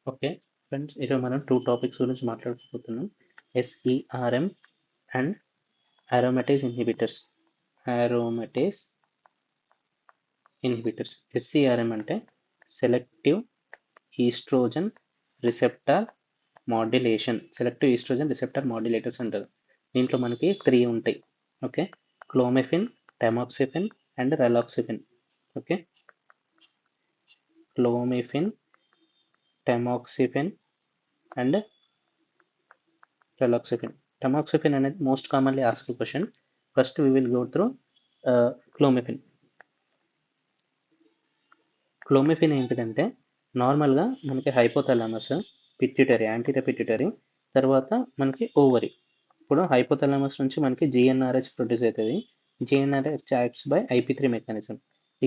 Okay friends, ఈరోజు మనం two topics గురించి మాట్లాడుకోబోతున్నాం. SERM and aromatase inhibitors. aromatase inhibitors. SERM అంటే selective estrogen receptor modulation. Selective estrogen receptor modulators అంటారు. దీంట్లో మనకి 3 ఉంటాయి. Okay, clomiphene, tamoxifen and raloxifene. Okay, clomiphene, tamoxifen and Raloxifene. Tamoxifen అనేది most commonly asked question. First we will go through clomiphene. క్లోమిఫిన్ ఏంటిదంటే నార్మల్గా మనకి hypothalamus, pituitary, anterior pituitary, తర్వాత మనకి ఓవరీ. ఇప్పుడు హైపోథాలమస్ నుంచి మనకి జిఎన్ఆర్హెచ్ ప్రొడ్యూస్ అవుతుంది. GnRH acts by IP3 mechanism.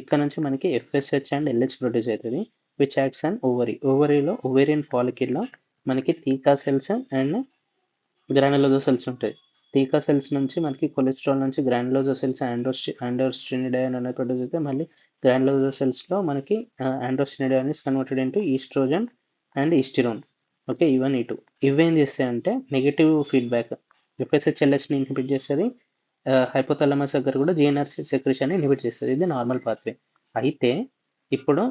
ఇక్కడ నుంచి మనకి FSH అండ్ LH ప్రొడ్యూస్ అవుతుంది, విచ్ యాక్ట్స్ అండ్ ఓవరీ. ఓవరీలో ఓవేరియన్ ఫాలికిల్లో మనకి theca cells and granulosa cells ఉంటాయి. థీకా సెల్స్ నుంచి మనకి కొలెస్ట్రాల్ నుంచి గ్రానులోజా సెల్స్ ఆండ్రోస్టినిడైన్ అనేది ప్రొడ్యూస్ అయితే మళ్ళీ గ్రానులోజా సెల్స్లో మనకి androstenedione is converted into estrogen and estrone. Okay, ఇవన్నీ ఇటు ఇవేం చేస్తాయంటే నెగిటివ్ ఫీడ్బ్యాక్. ఎఫ్ఎస్హెచ్ఎల్హెచ్ని ఇన్హిబిట్ చేస్తుంది. హైపోథాలమస్ దగ్గర కూడా జిఎన్ఆర్ సెక్రెషన్ ఇన్హిబిట్ చేస్తుంది. ఇది నార్మల్ పాత్వే. అయితే ఇప్పుడు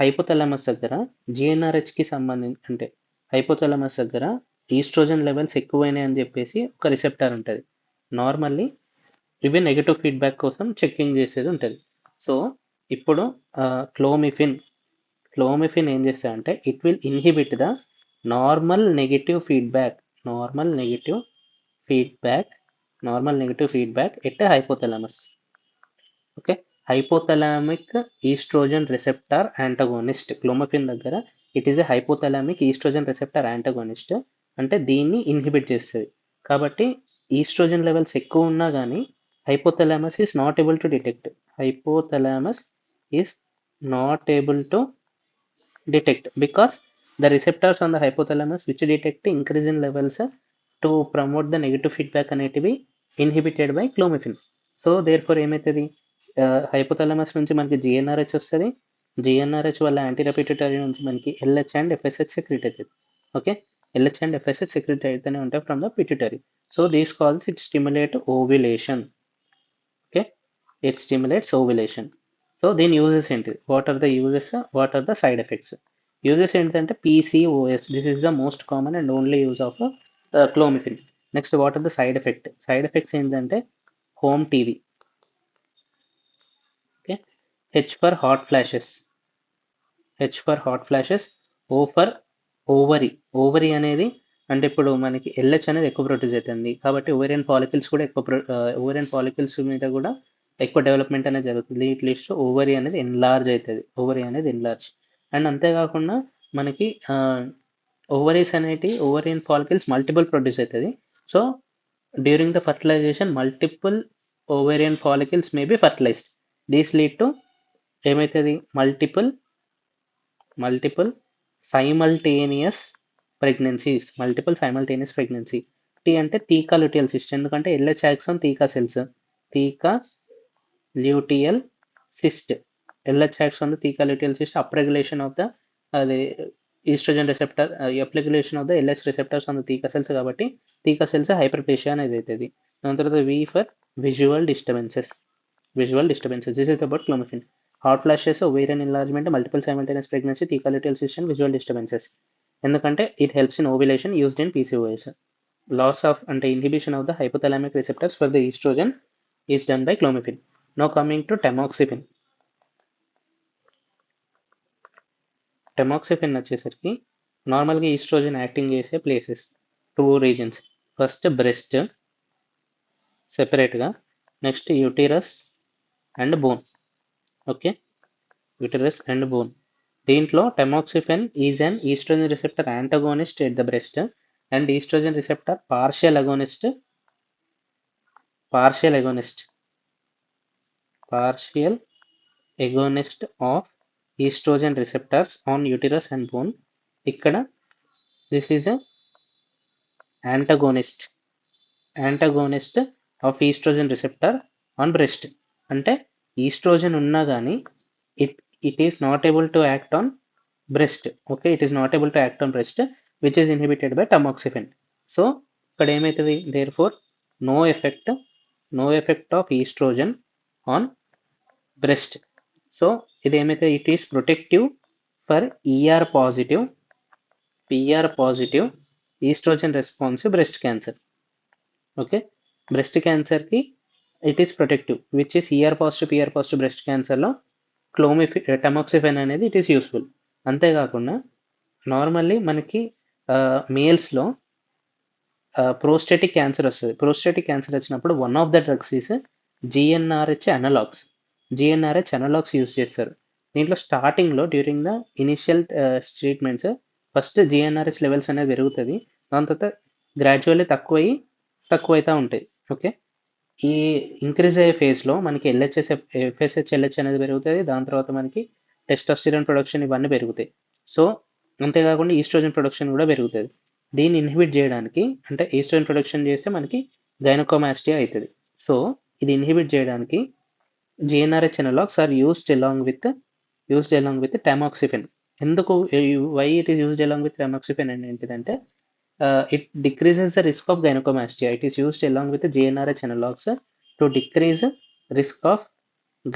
హైపోథాలమస్ దగ్గర జిఎన్ఆర్హెచ్కి సంబంధించి అంటే హైపోథాలమస్ దగ్గర ఈస్ట్రోజన్ లెవెల్స్ ఎక్కువైనాయి అని చెప్పేసి ఒక రిసెప్టార్ ఉంటుంది. నార్మల్లీ ఇవి నెగటివ్ ఫీడ్బ్యాక్ కోసం చెక్కింగ్ చేసేది ఉంటుంది. సో ఇప్పుడు క్లోమిఫిన్ క్లోమిఫిన్ ఏం చేస్తాయంటే it will inhibit the normal negative feedback normal negative feedback normal negative feedback at hypothalamus. Okay, hypothalamic estrogen receptor antagonist. Clomiphene దగ్గర it is a hypothalamic estrogen receptor antagonist, అంటే దీన్ని inhibit చేస్తుంది. కాబట్టి estrogen levels ఎక్కువ ఉన్నా కానీ hypothalamus is not able to detect. Hypothalamus is not able to detect because the receptors on the hypothalamus which detect increase in levels to promote the negative feedback అనేటివి inhibited by clomiphene. So therefore ఏమవుతుంది, hypothalamus నుంచి మనకి GnRH వస్తుంది. GnRH వల్ల anterior pituitary నుంచి మనకి LH and FSH secrete అవుతుంది. Okay, LH and FSH secrete అయితేనే ఉంటాయి from the pituitary. So these calls it stimulate ovulation. Okay, it stimulates ovulation. So దీని యూజెస్ ఏంటి, what are the uses, what are the side effects. Uses ఏంటంటే PCOS, this is the most common and only use of clomiphene. Next what are the side effect. Side effects ఏంటంటే home TV. Okay, H for hot flashes. O for ovary. Ovary అనేది అంటే ఇప్పుడు మనకి LH అనేది ఎక్కువ produce అవుతుంది కాబట్టి ovarian follicles కూడా ఓవేరియన్ ఫాలికల్స్ మీద కూడా ఎక్కువ డెవలప్మెంట్ అనేది జరుగుతుంది. ఇట్ లీడ్స్ టు ఓవరీ అనేది ఎన్లార్జ్ అవుతుంది. ఓవరీ అనేది ఎన్లార్జ్. అండ్ అంతేకాకుండా మనకి ఓవరీస్ అనేటి ఓవరియన్ ఫాలికల్స్ మల్టిపుల్ ప్రొడ్యూస్ అవుతుంది. So during the fertilization multiple ovarian follicles may be fertilized. These lead to ఏమవుతుంది, మల్టిపుల్ సైమల్టేనియస్ ప్రెగ్నెన్సీ. టీ అంటే థీకా ల్యూటియల్ సిస్ట్, ఎందుకంటే LH action theca cells. Theca luteal cyst, LH action theca luteal cyst, అప్రెగ్యులేషన్ of the అది estrogen receptor, upregulation of the LH receptors on the theca cells కాబట్టి theca cells hyperplasia అనేది అవుతుంది. దాని తర్వాత V for visual disturbances. This is about clomiphene. Hot flashes, ovarian enlargement, multiple simultaneous pregnancy, theca luteal cyst and visual disturbances. ఎందుకంటే it helps in ovulation used in PCOS. Loss of అంటే inhibition of the hypothalamic receptors for the estrogen is done by clomiphene. Now coming to టెమాక్సిఫిన్. Tamoxifen వచ్చేసరికి నార్మల్గా oestrogen acting చేసే places 2 reasons. First breast సెపరేట్గా, next uterus and bone. Okay, uterus and bone. దీంట్లో tamoxifen is an oestrogen receptor antagonist at the breast and oestrogen receptor partial agonist of oestrogen receptors on uterus and bone. ఇక్కడ this is antagonist of oestrogen receptor on breast. అంటే oestrogen ఉన్నా కానీ it is not able to act on breast. Okay, it is not able to act on breast which is inhibited by tamoxifen. So ఇక్కడ ఏమవుతుంది, therefore no effect no effect of oestrogen on breast. So ఇది ఏమైతే it is protective for PR positive oestrogen responsive breast cancer. Okay, breast క్యాన్సర్కి it is protective which is PR positive breast క్యాన్సర్లో tamoxifen అనేది it is useful. అంతేకాకుండా normally మనకి మేల్స్లో prostatic cancer వస్తుంది. Prostatic cancer వచ్చినప్పుడు one of the drugs is GnRH analogues use చేస్తారు. దీంట్లో స్టార్టింగ్లో during the initial treatments first GnRH levels అనేది పెరుగుతుంది. దాని తర్వాత గ్రాడ్యువల్లీ తక్కువైతే ఉంటాయి. ఓకే, ఈ ఇంక్రీజ్ అయ్యే ఫేజ్లో మనకి ఎఫ్ఎస్హెచ్ ఎల్హెచ్ అనేది పెరుగుతుంది. దాని తర్వాత మనకి టెస్టోస్టిరాన్ ప్రొడక్షన్ ఇవన్నీ పెరుగుతాయి. సో అంతేకాకుండా ఈస్ట్రోజన్ ప్రొడక్షన్ కూడా పెరుగుతుంది. దీన్ని ఇన్హిబిట్ చేయడానికి, అంటే ఈస్ట్రోజన్ ప్రొడక్షన్ చేస్తే మనకి గైనకోమాస్టియా అవుతుంది. సో ఇది ఇన్హిబిట్ చేయడానికి GnRH analogs are used along with tamoxifen. ఎందుకు why it is used along with tamoxifen అని ఏంటిదంటే it decreases the risk of gynecomastia. It is used along with the GnRH analogs to decrease risk of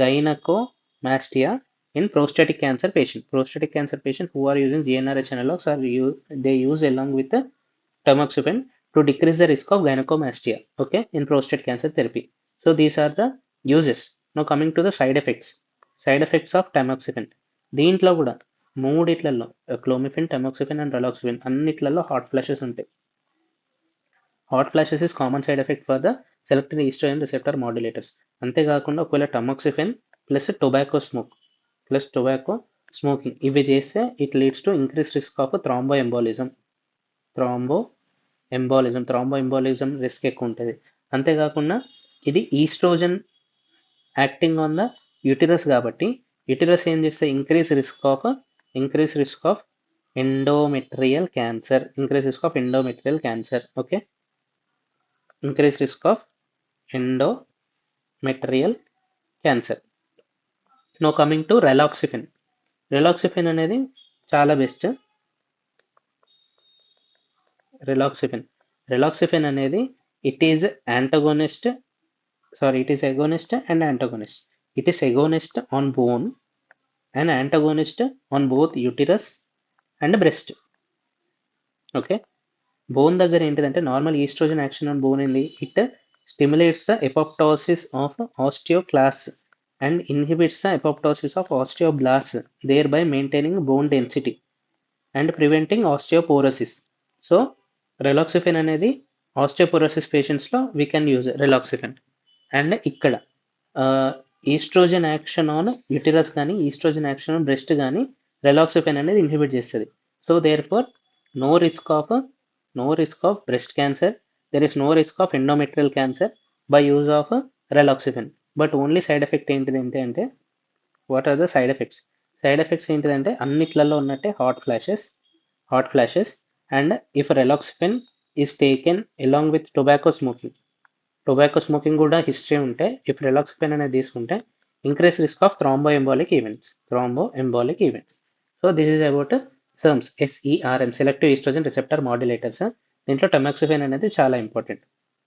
gynecomastia in prostatic cancer patient. Prostatic cancer patient who are using GnRH analogs they use along with the tamoxifen to decrease the risk of gynecomastia, okay, in prostate cancer therapy. So these are the uses. Now coming to the side effects of tamoxifen. దీంట్లో కూడా మూడిట్లలో clomiphene, టమాక్సిఫెన్ and raloxifene అన్నిట్లలో hot flashes ఉంటాయి. Hot flashes is common side effect for the selected estrogen receptor modulators. అంతేకాకుండా ఒకవేళ tamoxifen plus tobacco smoking ఇవి చేస్తే it leads to increase risk of thromboembolism risk ఎక్కువ ఉంటుంది. అంతేకాకుండా ఇది estrogen acting on the uterus కాబట్టి యూటిరస్ ఏం చేస్తే increase risk of endometrial cancer. Okay, increased risk of endometrial cancer. Now coming to reloxifene అనేది చాలా బెస్ట్. reloxifene అనేది it is agonist and antagonist. It is agonist on bone and antagonist on both uterus and breast. Okay, bone దగ్గర ఏంటిదంటే normal oestrogen action on bone ఏంది, it stimulates the apoptosis of osteoclast and inhibits the apoptosis of osteoblast, thereby maintaining bone density and preventing osteoporosis. So raloxifene అనేది osteoporosis పేషెంట్స్లో we can use raloxifene. And ఇక్కడ oestrogen action on uterus కానీ oestrogen action on breast కానీ raloxifene అనేది inhibit చేస్తుంది. So therefore no risk of breast cancer, there is no risk of endometrial cancer by use of reloxifene. But only side effect ఏంటిదంటే what are the side effects ఏంటిదంటే అన్నిట్లలో ఉన్నట్టే hot flashes and if reloxifene is taken along with tobacco smoking కూడా history ఉంటే if reloxifene అనేది తీసుకుంటే increase risk of thromboembolic events. So this is about SERMs, selective estrogen receptor modulators. దీంట్లో tamoxifen అనేది చాలా ఇంపార్టెంట్.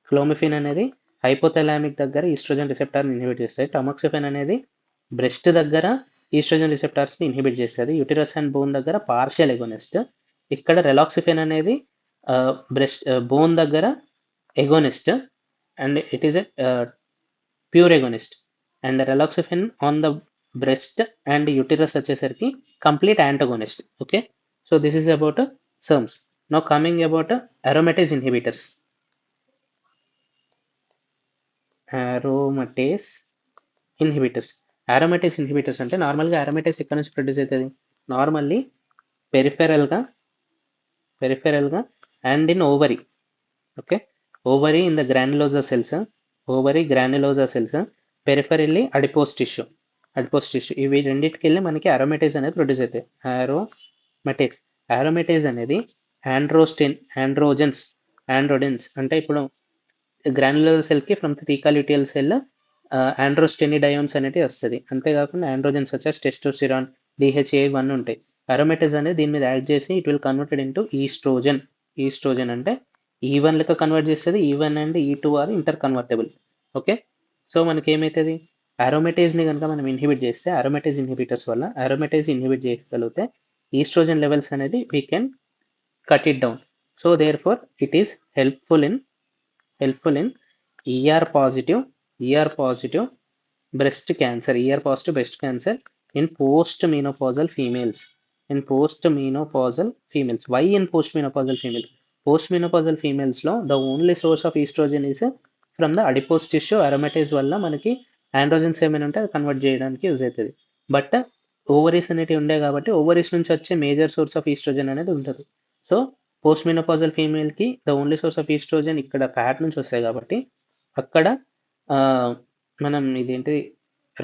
క్లోమిఫిన్ అనేది హైపోథలామిక్ దగ్గర oestrogen రిసెప్టర్ని inhibit చేస్తుంది. టమాక్సిఫెన్ అనేది బ్రెస్ట్ దగ్గర ఈస్ట్రోజన్ రిసెప్టర్స్ని ఇన్హిబిట్ చేస్తుంది. యూటిరస్ అండ్ బోన్ దగ్గర పార్షియల్ ఎగోనిస్ట్. ఇక్కడ రెలాక్సిఫెన్ అనేది బోన్ దగ్గర agonist and it is a pure agonist. And raloxifene on the breast and uterus వచ్చేసరికి complete antagonist. Okay, so this is about SERMs. Now coming about aromatase inhibitors. Aromatase inhibitors అంటే నార్మల్గా aromatase ఎక్కడ నుంచి produce అవుతుంది, normally పెరిఫెరల్గా and in ovary. Okay, ovary in the granulosa cells, peripherally adipose tissue. ఇవి రెండింటికి వెళ్ళి మనకి aromatase అనేది ప్రొడ్యూస్ అవుతాయి. aromatase అనేది ఆండ్రోజెన్స్ అంటే ఇప్పుడు గ్రాన్యులర్ సెల్కి ఫ్రమ్ థీకాల్యూటియల్ సెల్ ఆండ్రోస్టెనిడయోన్స్ అనేది వస్తుంది. అంతేకాకుండా ఆండ్రోజెన్స్ వచ్చేసి టెస్టోస్టిరాన్, డిహెచ్ఏ ఇవన్నీ ఉంటాయి. అరోమేటేజ్ అనేది దీని మీద యాడ్ చేసి it will converted into estrogen. Estrogen అంటే E1 లెక్క కన్వర్ట్ చేస్తుంది. E1 and E2 are interconvertible. Okay, so మనకి ఏమవుతుంది, అరోమేటేజ్ని కనుక మనం ఇన్హిబిట్ చేస్తే అరోమేటేజ్ ఇన్హిబిటర్స్ వల్ల అరోమేటేజ్ ఇన్హిబిట్ చేయగలిగితే ఈస్ట్రోజన్ లెవెల్స్ అనేది we can cut it down. So therefore it is helpful in ER positive breast cancer, ER positive breast cancer in postmenopausal females. Why in postmenopausal females? Postmenopausal females లో the only source of estrogen is from the adipose tissue. aromatase వల్ల మనకి androgens ఏమైనా ఉంటే అది convert చేయడానికి use అవుతుంది. But ovaries అనేటివి ఉండే కాబట్టి ఓవరీస్ నుంచి వచ్చే మేజర్ సోర్స్ ఆఫ్ ఈస్ట్రోజన్ అనేది ఉంటుంది. సో పోస్ట్ మెనోపాజల్ ఫీమేల్కి the only source of oestrogen ఇక్కడ ఫ్యాట్ నుంచి వస్తాయి కాబట్టి అక్కడ మనం ఇదేంటి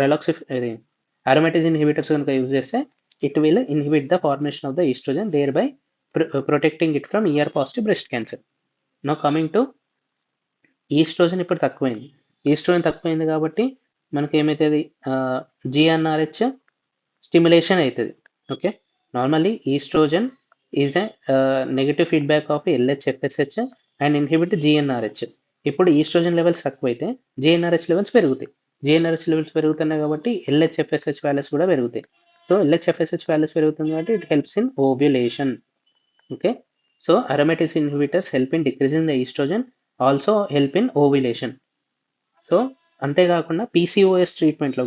రెలాక్సిఫ్ ఇది అరోమేటేజ్ ఇన్హిబిటర్స్ కనుక యూజ్ చేస్తే it will inhibit the formation of the oestrogen, thereby protecting it from ER positive breast cancer. Now coming to oestrogen ఇప్పుడు తక్కువైంది. ఈస్ట్రోజన్ తక్కువైంది కాబట్టి మనకి ఏమవుతుంది, GnRH స్టిమ్యులేషన్ అవుతుంది. Okay, normally oestrogen is a negative feedback of LH-FSH and inhibit GnRH. ఇప్పుడు estrogen levels తక్కువైతే GnRH levels పెరుగుతాయి. GnRH లెవెల్స్ పెరుగుతున్నాయి కాబట్టి LH-FSH వాల్యూస్ కూడా పెరుగుతాయి. సో LH-FSH వాల్యూస్ పెరుగుతుంది కాబట్టి it helps in ovulation. Okay, so aromatase inhibitors help in decreasing the oestrogen, also help in ovulation. So అంతేకాకుండా PCOS ట్రీట్మెంట్లో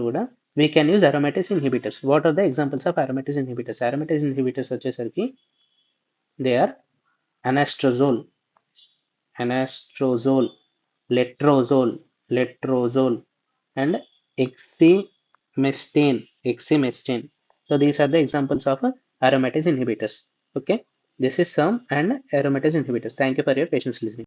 కూడా we can use aromatase inhibitors. What are the examples of aromatase inhibitors? Aromatase inhibitors వచ్చేసరికి they are anastrozole, letrozole and exemestane. So these are the examples of aromatase inhibitors. Okay, this is some and aromatase inhibitors. Thank you for your patience listening.